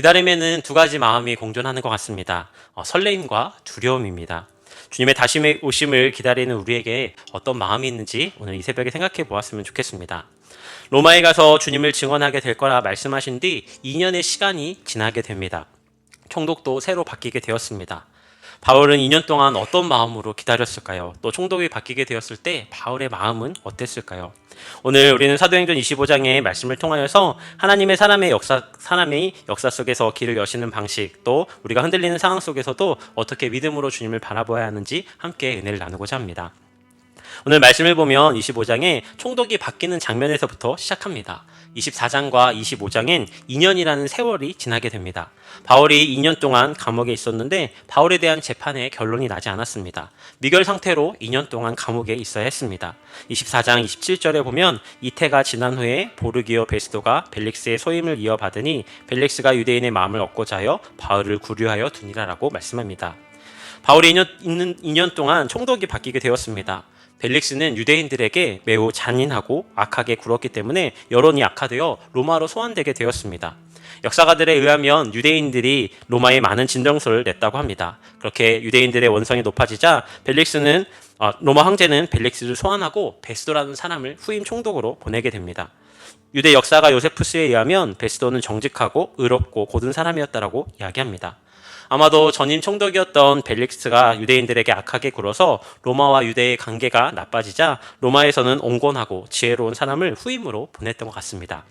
기다림에는 두 가지 마음이 공존하는 것 같습니다. 설레임과 두려움입니다. 주님의 다시 오심을 기다리는 우리에게 어떤 마음이 있는지 오늘 이 새벽에 생각해 보았으면 좋겠습니다. 로마에 가서 주님을 증언하게 될 거라 말씀하신 뒤 2년의 시간이 지나게 됩니다. 총독도 새로 바뀌게 되었습니다. 바울은 2년 동안 어떤 마음으로 기다렸을까요? 또 총독이 바뀌게 되었을 때 바울의 마음은 어땠을까요? 오늘 우리는 사도행전 25장의 말씀을 통하여서 하나님의 사람의 역사 속에서 길을 여시는 방식, 또 우리가 흔들리는 상황 속에서도 어떻게 믿음으로 주님을 바라보아야 하는지 함께 은혜를 나누고자 합니다. 오늘 말씀을 보면 25장에 총독이 바뀌는 장면에서부터 시작합니다. 24장과 25장엔 2년이라는 세월이 지나게 됩니다. 바울이 2년 동안 감옥에 있었는데 바울에 대한 재판에 결론이 나지 않았습니다. 미결 상태로 2년 동안 감옥에 있어야 했습니다. 24장 27절에 보면 이태가 지난 후에 보르기오 베스도가 벨릭스의 소임을 이어받으니 벨릭스가 유대인의 마음을 얻고자 하여 바울을 구류하여 두니라라고 말씀합니다. 바울이 2년 동안 총독이 바뀌게 되었습니다. 벨릭스는 유대인들에게 매우 잔인하고 악하게 굴었기 때문에 여론이 악화되어 로마로 소환되게 되었습니다. 역사가들에 의하면 유대인들이 로마에 많은 진정서를 냈다고 합니다. 그렇게 유대인들의 원성이 높아지자 로마 황제는 벨릭스를 소환하고 베스도라는 사람을 후임 총독으로 보내게 됩니다. 유대 역사가 요세푸스에 의하면 베스도는 정직하고 의롭고 고든 사람이었다라고 이야기합니다. 아마도 전임 총독이었던 벨릭스가 유대인들에게 악하게 굴어서 로마와 유대의 관계가 나빠지자 로마에서는 온건하고 지혜로운 사람을 후임으로 보냈던 것 같습니다.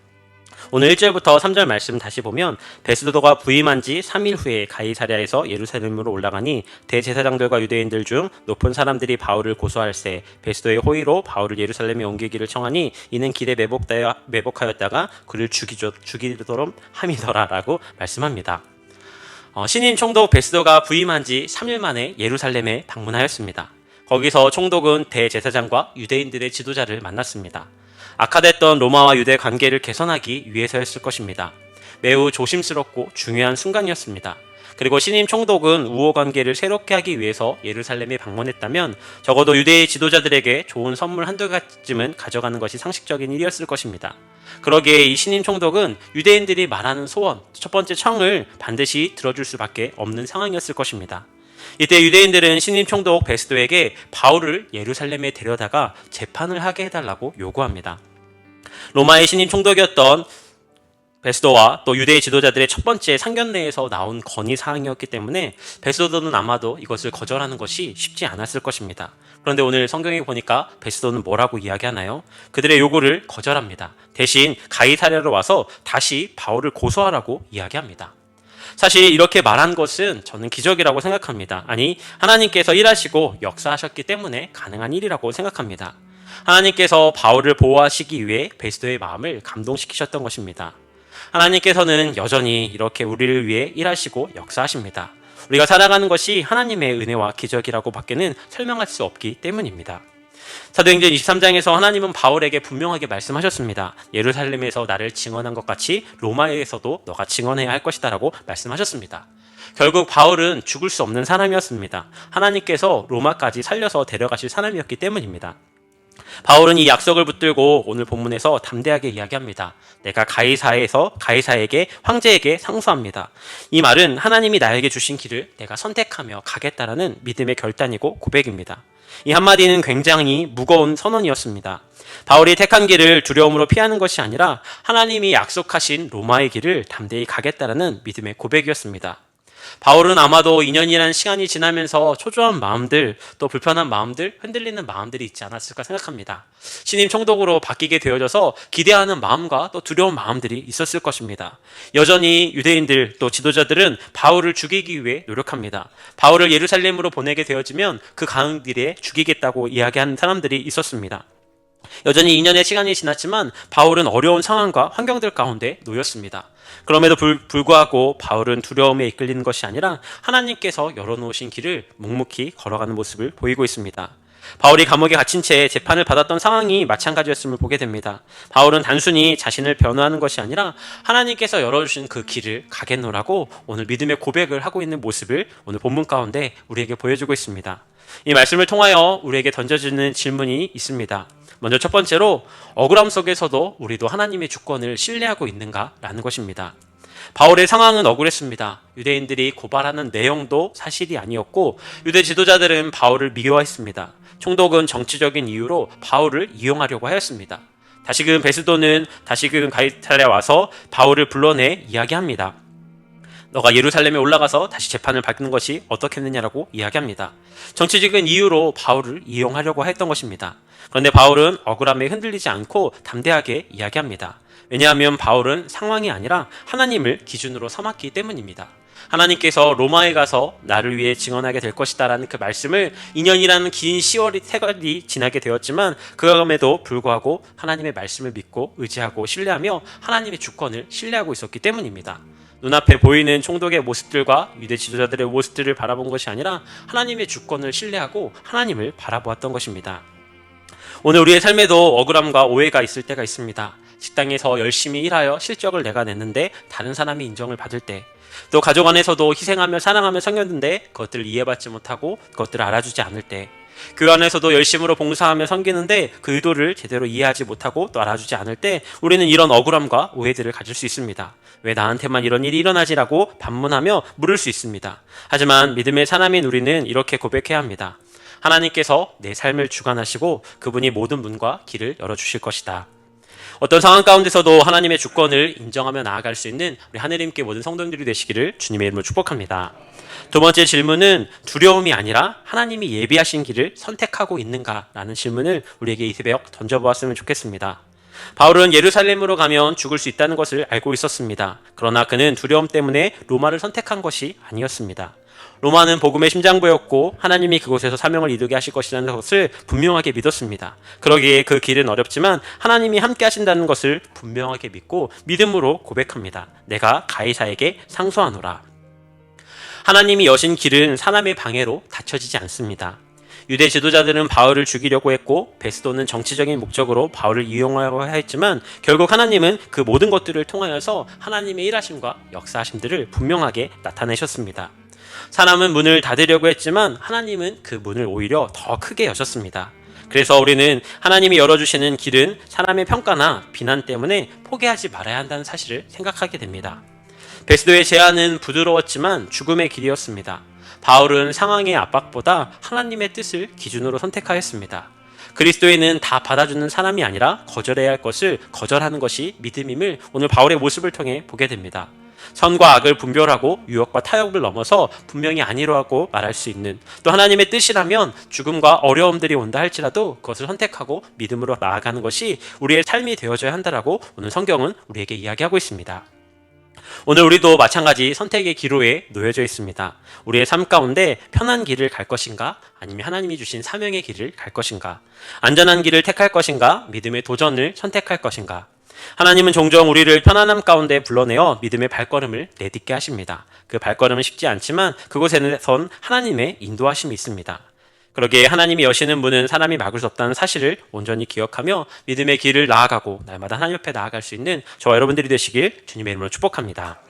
오늘 1절부터 3절 말씀 다시 보면 베스도가 부임한 지 3일 후에 가이사랴에서 예루살렘으로 올라가니 대제사장들과 유대인들 중 높은 사람들이 바울을 고소할세 베스도의 호의로 바울을 예루살렘에 옮기기를 청하니 이는 길에 매복하였다가 그를 죽이도록 함이더라라고 말씀합니다. 신임 총독 베스도가 부임한 지 3일 만에 예루살렘에 방문하였습니다. 거기서 총독은 대제사장과 유대인들의 지도자를 만났습니다. 악화됐던 로마와 유대 관계를 개선하기 위해서였을 것입니다. 매우 조심스럽고 중요한 순간이었습니다. 그리고 신임 총독은 우호 관계를 새롭게 하기 위해서 예루살렘에 방문했다면 적어도 유대의 지도자들에게 좋은 선물 한두 가지쯤은 가져가는 것이 상식적인 일이었을 것입니다. 그러기에 이 신임 총독은 유대인들이 말하는 소원, 첫 번째 청을 반드시 들어줄 수밖에 없는 상황이었을 것입니다. 이때 유대인들은 신임 총독 베스도에게 바울을 예루살렘에 데려다가 재판을 하게 해달라고 요구합니다. 로마의 신임 총독이었던 베스도와 또 유대의 지도자들의 첫 번째 상견례에서 나온 건의사항이었기 때문에 베스도는 아마도 이것을 거절하는 것이 쉽지 않았을 것입니다. 그런데 오늘 성경에 보니까 베스도는 뭐라고 이야기하나요? 그들의 요구를 거절합니다. 대신 가이사랴로 와서 다시 바울을 고소하라고 이야기합니다. 사실 이렇게 말한 것은 저는 기적이라고 생각합니다. 아니, 하나님께서 일하시고 역사하셨기 때문에 가능한 일이라고 생각합니다. 하나님께서 바울을 보호하시기 위해 베스도의 마음을 감동시키셨던 것입니다. 하나님께서는 여전히 이렇게 우리를 위해 일하시고 역사하십니다. 우리가 살아가는 것이 하나님의 은혜와 기적이라고 밖에는 설명할 수 없기 때문입니다. 사도행전 23장에서 하나님은 바울에게 분명하게 말씀하셨습니다. 예루살렘에서 나를 증언한 것 같이 로마에서도 너가 증언해야 할 것이다 라고 말씀하셨습니다. 결국 바울은 죽을 수 없는 사람이었습니다. 하나님께서 로마까지 살려서 데려가실 사람이었기 때문입니다. 바울은 이 약속을 붙들고 오늘 본문에서 담대하게 이야기합니다. 내가 가이사에게 황제에게 상소합니다. 이 말은 하나님이 나에게 주신 길을 내가 선택하며 가겠다라는 믿음의 결단이고 고백입니다. 이 한마디는 굉장히 무거운 선언이었습니다. 바울이 택한 길을 두려움으로 피하는 것이 아니라 하나님이 약속하신 로마의 길을 담대히 가겠다라는 믿음의 고백이었습니다. 바울은 아마도 2년이라는 시간이 지나면서 초조한 마음들, 또 불편한 마음들, 흔들리는 마음들이 있지 않았을까 생각합니다. 신임 총독으로 바뀌게 되어져서 기대하는 마음과 또 두려운 마음들이 있었을 것입니다. 여전히 유대인들 또 지도자들은 바울을 죽이기 위해 노력합니다. 바울을 예루살렘으로 보내게 되어지면 그 가운데에 죽이겠다고 이야기하는 사람들이 있었습니다. 여전히 2년의 시간이 지났지만 바울은 어려운 상황과 환경들 가운데 놓였습니다. 그럼에도 불구하고 바울은 두려움에 이끌리는 것이 아니라 하나님께서 열어놓으신 길을 묵묵히 걸어가는 모습을 보이고 있습니다. 바울이 감옥에 갇힌 채 재판을 받았던 상황이 마찬가지였음을 보게 됩니다. 바울은 단순히 자신을 변호하는 것이 아니라 하나님께서 열어주신 그 길을 가겠노라고 오늘 믿음의 고백을 하고 있는 모습을 오늘 본문 가운데 우리에게 보여주고 있습니다. 이 말씀을 통하여 우리에게 던져주는 질문이 있습니다. 먼저 첫 번째로 억울함 속에서도 우리도 하나님의 주권을 신뢰하고 있는가라는 것입니다. 바울의 상황은 억울했습니다. 유대인들이 고발하는 내용도 사실이 아니었고 유대 지도자들은 바울을 미워했습니다. 총독은 정치적인 이유로 바울을 이용하려고 하였습니다. 다시금 베스도는 다시금 가이사랴에 와서 바울을 불러내 이야기합니다. 너가 예루살렘에 올라가서 다시 재판을 받는 것이 어떻겠느냐라고 이야기합니다. 정치적인 이유로 바울을 이용하려고 했던 것입니다. 그런데 바울은 억울함에 흔들리지 않고 담대하게 이야기합니다. 왜냐하면 바울은 상황이 아니라 하나님을 기준으로 삼았기 때문입니다. 하나님께서 로마에 가서 나를 위해 증언하게 될 것이다 라는 그 말씀을 2년이라는 긴 세월이 지나게 되었지만 그럼에도 불구하고 하나님의 말씀을 믿고 의지하고 신뢰하며 하나님의 주권을 신뢰하고 있었기 때문입니다. 눈앞에 보이는 총독의 모습들과 유대 지도자들의 모습들을 바라본 것이 아니라 하나님의 주권을 신뢰하고 하나님을 바라보았던 것입니다. 오늘 우리의 삶에도 억울함과 오해가 있을 때가 있습니다. 식당에서 열심히 일하여 실적을 내가 냈는데 다른 사람이 인정을 받을 때, 또 가족 안에서도 희생하며 사랑하며 섬겼는데 그것들을 이해받지 못하고 그것들을 알아주지 않을 때, 교회 안에서도 열심으로 봉사하며 섬기는데 그 의도를 제대로 이해하지 못하고 또 알아주지 않을 때 우리는 이런 억울함과 오해들을 가질 수 있습니다. 왜 나한테만 이런 일이 일어나지라고 반문하며 물을 수 있습니다. 하지만 믿음의 사람인 우리는 이렇게 고백해야 합니다. 하나님께서 내 삶을 주관하시고 그분이 모든 문과 길을 열어주실 것이다. 어떤 상황 가운데서도 하나님의 주권을 인정하며 나아갈 수 있는 우리 하느님께 모든 성도님들이 되시기를 주님의 이름으로 축복합니다. 두 번째 질문은 두려움이 아니라 하나님이 예비하신 길을 선택하고 있는가라는 질문을 우리에게 이 새벽 던져보았으면 좋겠습니다. 바울은 예루살렘으로 가면 죽을 수 있다는 것을 알고 있었습니다. 그러나 그는 두려움 때문에 로마를 선택한 것이 아니었습니다. 로마는 복음의 심장부였고 하나님이 그곳에서 사명을 이루게 하실 것이라는 것을 분명하게 믿었습니다. 그러기에 그 길은 어렵지만 하나님이 함께 하신다는 것을 분명하게 믿고 믿음으로 고백합니다. 내가 가이사에게 상소하노라. 하나님이 여신 길은 사람의 방해로 닫혀지지 않습니다. 유대 지도자들은 바울을 죽이려고 했고 베스도는 정치적인 목적으로 바울을 이용하려고 했지만 결국 하나님은 그 모든 것들을 통하여서 하나님의 일하심과 역사하심들을 분명하게 나타내셨습니다. 사람은 문을 닫으려고 했지만 하나님은 그 문을 오히려 더 크게 여셨습니다. 그래서 우리는 하나님이 열어주시는 길은 사람의 평가나 비난 때문에 포기하지 말아야 한다는 사실을 생각하게 됩니다. 베스도의 제안은 부드러웠지만 죽음의 길이었습니다. 바울은 상황의 압박보다 하나님의 뜻을 기준으로 선택하였습니다. 그리스도인은 다 받아주는 사람이 아니라 거절해야 할 것을 거절하는 것이 믿음임을 오늘 바울의 모습을 통해 보게 됩니다. 선과 악을 분별하고 유혹과 타협을 넘어서 분명히 아니라고 말할 수 있는, 또 하나님의 뜻이라면 죽음과 어려움들이 온다 할지라도 그것을 선택하고 믿음으로 나아가는 것이 우리의 삶이 되어져야 한다라고 오늘 성경은 우리에게 이야기하고 있습니다. 오늘 우리도 마찬가지 선택의 기로에 놓여져 있습니다. 우리의 삶 가운데 편한 길을 갈 것인가, 아니면 하나님이 주신 사명의 길을 갈 것인가, 안전한 길을 택할 것인가, 믿음의 도전을 선택할 것인가. 하나님은 종종 우리를 편안함 가운데 불러내어 믿음의 발걸음을 내딛게 하십니다. 그 발걸음은 쉽지 않지만 그곳에는 하나님의 인도하심이 있습니다. 그러기에 하나님이 여시는 문은 사람이 막을 수 없다는 사실을 온전히 기억하며 믿음의 길을 나아가고 날마다 하나님 옆에 나아갈 수 있는 저와 여러분들이 되시길 주님의 이름으로 축복합니다.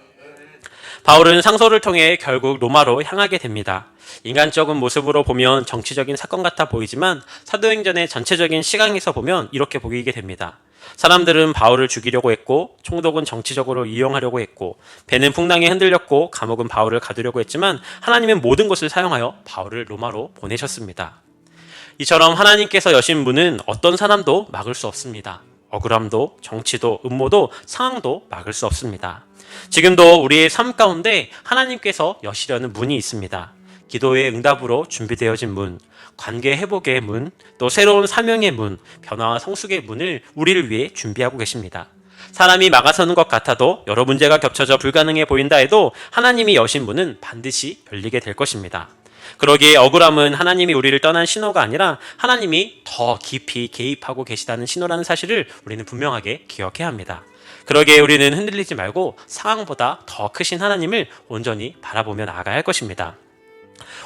바울은 상소를 통해 결국 로마로 향하게 됩니다. 인간적인 모습으로 보면 정치적인 사건 같아 보이지만 사도행전의 전체적인 시각에서 보면 이렇게 보이게 됩니다. 사람들은 바울을 죽이려고 했고 총독은 정치적으로 이용하려고 했고 배는 풍랑에 흔들렸고 감옥은 바울을 가두려고 했지만 하나님은 모든 것을 사용하여 바울을 로마로 보내셨습니다. 이처럼 하나님께서 여신 문은 어떤 사람도 막을 수 없습니다. 억울함도 정치도 음모도 상황도 막을 수 없습니다. 지금도 우리의 삶 가운데 하나님께서 여시려는 문이 있습니다. 기도의 응답으로 준비되어진 문, 관계 회복의 문, 또 새로운 사명의 문, 변화와 성숙의 문을 우리를 위해 준비하고 계십니다. 사람이 막아서는 것 같아도 여러 문제가 겹쳐져 불가능해 보인다 해도 하나님이 여신 문은 반드시 열리게 될 것입니다. 그러기에 억울함은 하나님이 우리를 떠난 신호가 아니라 하나님이 더 깊이 개입하고 계시다는 신호라는 사실을 우리는 분명하게 기억해야 합니다. 그러기에 우리는 흔들리지 말고 상황보다 더 크신 하나님을 온전히 바라보며 나아가야 할 것입니다.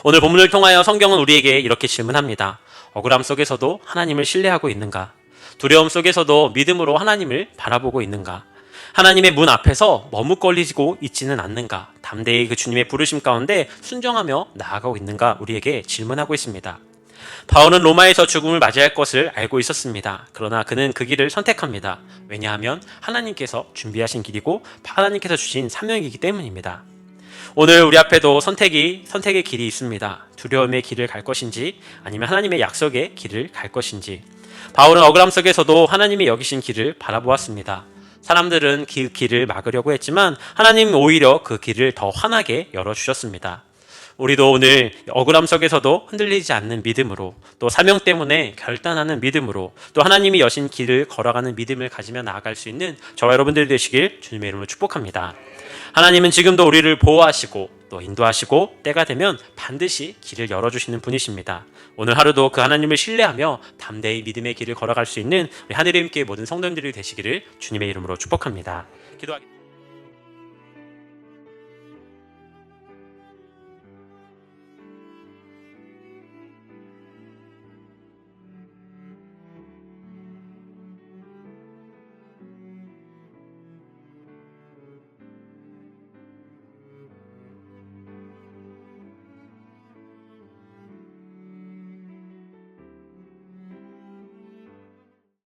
오늘 본문을 통하여 성경은 우리에게 이렇게 질문합니다. 억울함 속에서도 하나님을 신뢰하고 있는가? 두려움 속에서도 믿음으로 하나님을 바라보고 있는가? 하나님의 문 앞에서 머뭇거리고 있지는 않는가? 담대히 그 주님의 부르심 가운데 순종하며 나아가고 있는가? 우리에게 질문하고 있습니다. 바울은 로마에서 죽음을 맞이할 것을 알고 있었습니다. 그러나 그는 그 길을 선택합니다. 왜냐하면 하나님께서 준비하신 길이고 하나님께서 주신 사명이기 때문입니다. 오늘 우리 앞에도 선택의 길이 있습니다. 두려움의 길을 갈 것인지 아니면 하나님의 약속의 길을 갈 것인지. 바울은 억울함 속에서도 하나님이 여기신 길을 바라보았습니다. 사람들은 그 길을 막으려고 했지만 하나님은 오히려 그 길을 더 환하게 열어주셨습니다. 우리도 오늘 억울함 속에서도 흔들리지 않는 믿음으로, 또 사명 때문에 결단하는 믿음으로, 또 하나님이 여신 길을 걸어가는 믿음을 가지며 나아갈 수 있는 저와 여러분들 되시길 주님의 이름으로 축복합니다. 하나님은 지금도 우리를 보호하시고 또 인도하시고 때가 되면 반드시 길을 열어주시는 분이십니다. 오늘 하루도 그 하나님을 신뢰하며 담대히 믿음의 길을 걸어갈 수 있는 우리 하늘의 함께 모든 성도님들이 되시기를 주님의 이름으로 축복합니다. 기도하겠습니다.